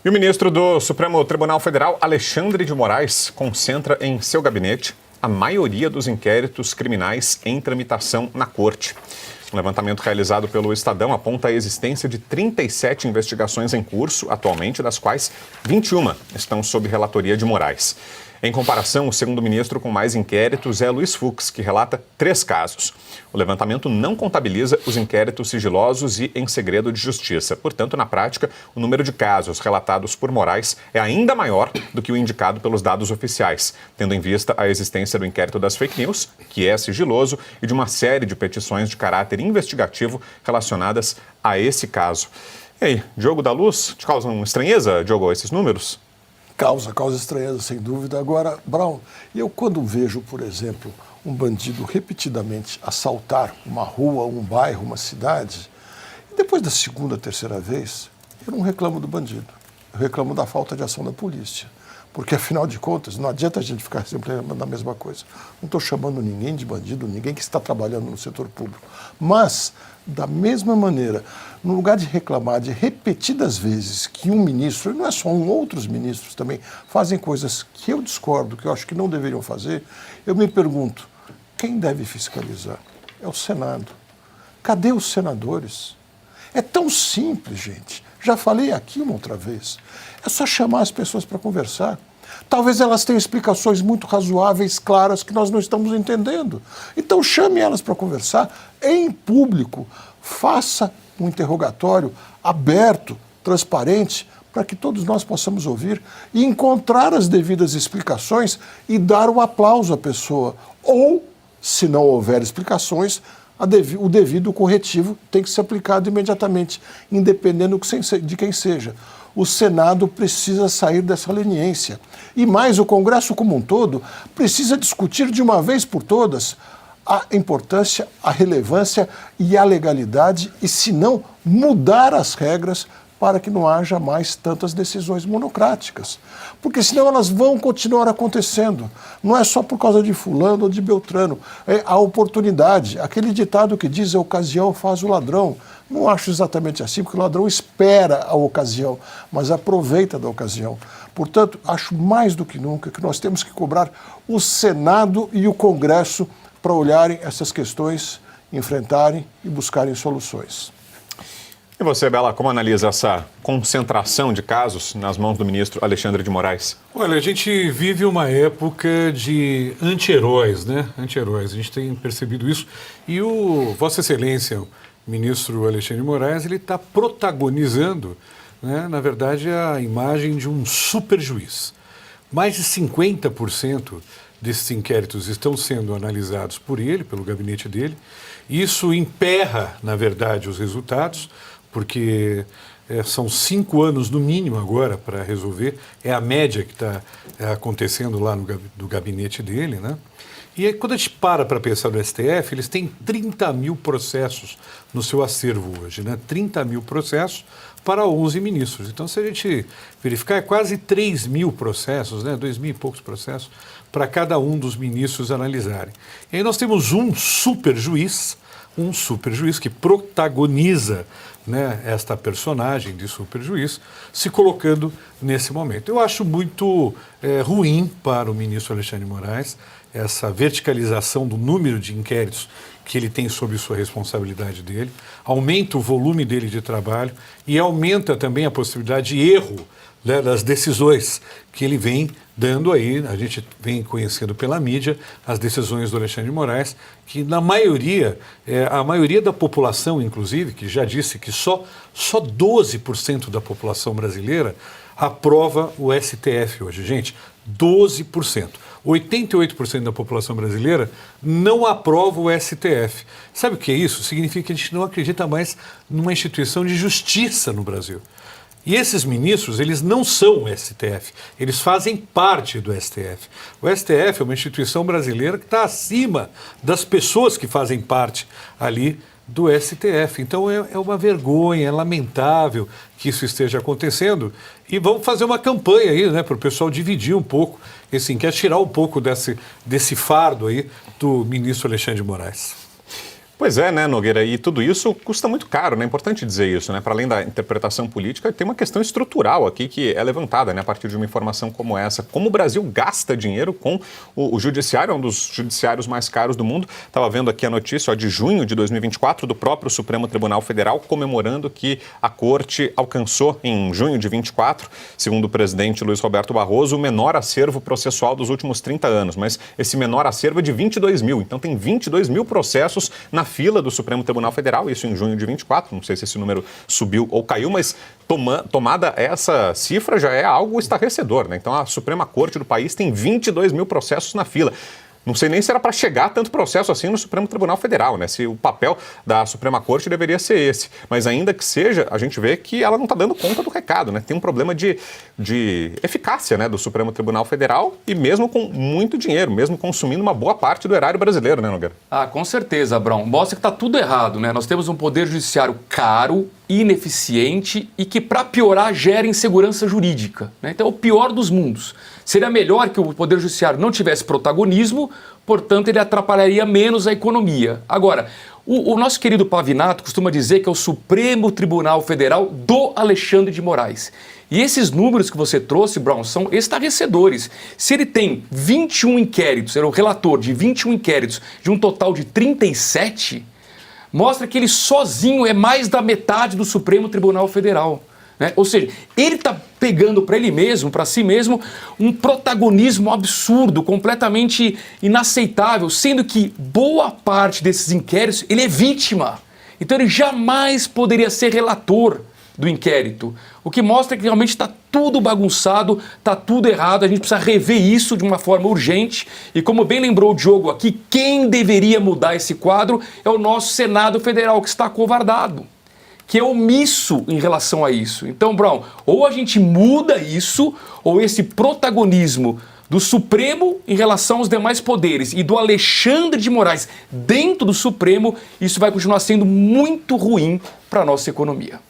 E o ministro do Supremo Tribunal Federal, Alexandre de Moraes, concentra em seu gabinete a maioria dos inquéritos criminais em tramitação na Corte. Um levantamento realizado pelo Estadão aponta a existência de 37 investigações em curso atualmente, das quais 21 estão sob relatoria de Moraes. Em comparação, o segundo ministro com mais inquéritos é Luiz Fux, que relata 3 casos. O levantamento não contabiliza os inquéritos sigilosos e em segredo de justiça. Portanto, na prática, o número de casos relatados por Moraes é ainda maior do que o indicado pelos dados oficiais, tendo em vista a existência do inquérito das fake news, que é sigiloso, e de uma série de petições de caráter investigativo relacionadas a esse caso. E aí, Diogo da Luz, te causam estranheza, Diogo, esses números? Causa estranheza, sem dúvida. Agora, Brown, eu quando vejo, por exemplo, um bandido repetidamente assaltar uma rua, um bairro, uma cidade, e depois da segunda, terceira vez, eu não reclamo do bandido, eu reclamo da falta de ação da polícia. Porque, afinal de contas, não adianta a gente ficar sempre na mesma coisa. Não estou chamando ninguém de bandido, ninguém que está trabalhando no setor público. Mas, da mesma maneira, no lugar de reclamar de repetidas vezes que um ministro, e não é só um, outros ministros também, fazem coisas que eu discordo, que eu acho que não deveriam fazer, eu me pergunto, quem deve fiscalizar? É o Senado. Cadê os senadores? É tão simples, gente. Já falei aqui uma outra vez. É só chamar as pessoas para conversar. Talvez elas tenham explicações muito razoáveis, claras, que nós não estamos entendendo. Então chame elas para conversar em público. Faça um interrogatório aberto, transparente, para que todos nós possamos ouvir e encontrar as devidas explicações e dar o aplauso à pessoa. Ou, se não houver explicações, o devido corretivo tem que ser aplicado imediatamente, independendo de quem seja. O Senado precisa sair dessa leniência. E mais, o Congresso como um todo precisa discutir de uma vez por todas a importância, a relevância e a legalidade e, se não, mudar as regras para que não haja mais tantas decisões monocráticas. Porque senão elas vão continuar acontecendo. Não é só por causa de fulano ou de beltrano. É a oportunidade. Aquele ditado que diz a ocasião faz o ladrão. Não acho exatamente assim, porque o ladrão espera a ocasião, mas aproveita da ocasião. Portanto, acho mais do que nunca que nós temos que cobrar o Senado e o Congresso para olharem essas questões, enfrentarem e buscarem soluções. E você, Bela, como analisa essa concentração de casos nas mãos do ministro Alexandre de Moraes? Olha, a gente vive uma época de anti-heróis, né? Anti-heróis, a gente tem percebido isso. E o Vossa Excelência, o ministro Alexandre de Moraes, ele está protagonizando, né, na verdade, a imagem de um super juiz. Mais de 50% desses inquéritos estão sendo analisados por ele, pelo gabinete dele. Isso emperra, na verdade, os resultados, porque são 5 anos no mínimo agora para resolver. É a média que está acontecendo lá no gabinete dele, né? E aí, quando a gente para pensar no STF, eles têm 30 mil processos no seu acervo hoje, né? 30 mil processos para 11 ministros. Então, se a gente verificar, é quase 3 mil processos, né? 2 mil e poucos processos para cada um dos ministros analisarem. E aí nós temos um super juiz que protagoniza, né, esta personagem de super juiz, se colocando nesse momento. Eu acho muito ruim para o ministro Alexandre de Moraes essa verticalização do número de inquéritos que ele tem sob sua responsabilidade dele, aumenta o volume dele de trabalho e aumenta também a possibilidade de erro, né, das decisões que ele vem dando aí. A gente vem conhecendo pela mídia as decisões do Alexandre de Moraes, que na maioria, a maioria da população, inclusive, que já disse que só 12% da população brasileira aprova o STF hoje. Gente, 12%. 88% da população brasileira não aprova o STF. Sabe o que é isso? Significa que a gente não acredita mais numa instituição de justiça no Brasil. E esses ministros, eles não são o STF, eles fazem parte do STF. O STF é uma instituição brasileira que está acima das pessoas que fazem parte ali do STF. Então é uma vergonha, é lamentável que isso esteja acontecendo. E vamos fazer uma campanha aí, né, para o pessoal dividir um pouco esse inquérito, tirar um pouco desse fardo aí do ministro Alexandre de Moraes. Pois é, né, Nogueira? E tudo isso custa muito caro, né? É importante dizer isso, né? Para além da interpretação política, tem uma questão estrutural aqui que é levantada, né, a partir de uma informação como essa. Como o Brasil gasta dinheiro com o judiciário, é um dos judiciários mais caros do mundo. Estava vendo aqui a notícia de junho de 2024 do próprio Supremo Tribunal Federal comemorando que a Corte alcançou em junho de 24, segundo o presidente Luiz Roberto Barroso, o menor acervo processual dos últimos 30 anos. Mas esse menor acervo é de 22 mil. Então tem 22 mil processos na fila do Supremo Tribunal Federal, isso em junho de 24, não sei se esse número subiu ou caiu, mas tomada essa cifra já é algo estarrecedor, né? Então a Suprema Corte do país tem 22 mil processos na fila. Não sei nem se era para chegar tanto processo assim no Supremo Tribunal Federal, né? Se o papel da Suprema Corte deveria ser esse. Mas ainda que seja, a gente vê que ela não está dando conta do recado, né? Tem um problema de eficácia, né, do Supremo Tribunal Federal e mesmo com muito dinheiro, mesmo consumindo uma boa parte do erário brasileiro, né, Nogueira? Ah, com certeza, Abrão. Mostra que está tudo errado, né? Nós temos um poder judiciário caro, ineficiente e que, para piorar, gera insegurança jurídica, né? Então é o pior dos mundos. Seria melhor que o Poder Judiciário não tivesse protagonismo, portanto ele atrapalharia menos a economia. Agora, o nosso querido Pavinato costuma dizer que é o Supremo Tribunal Federal do Alexandre de Moraes. E esses números que você trouxe, Brown, são estarrecedores. Se ele tem 21 inquéritos, era o relator de 21 inquéritos de um total de 37, mostra que ele sozinho é mais da metade do Supremo Tribunal Federal. Né? Ou seja, ele está pegando para ele mesmo, para si mesmo, um protagonismo absurdo, completamente inaceitável, sendo que boa parte desses inquéritos ele é vítima. Então ele jamais poderia ser relator do inquérito, o que mostra que realmente está tudo bagunçado, está tudo errado, a gente precisa rever isso de uma forma urgente e como bem lembrou o Diogo aqui, quem deveria mudar esse quadro é o nosso Senado Federal, que está acovardado, que é omisso em relação a isso. Então, Brown, ou a gente muda isso, ou esse protagonismo do Supremo em relação aos demais poderes e do Alexandre de Moraes dentro do Supremo, isso vai continuar sendo muito ruim para a nossa economia.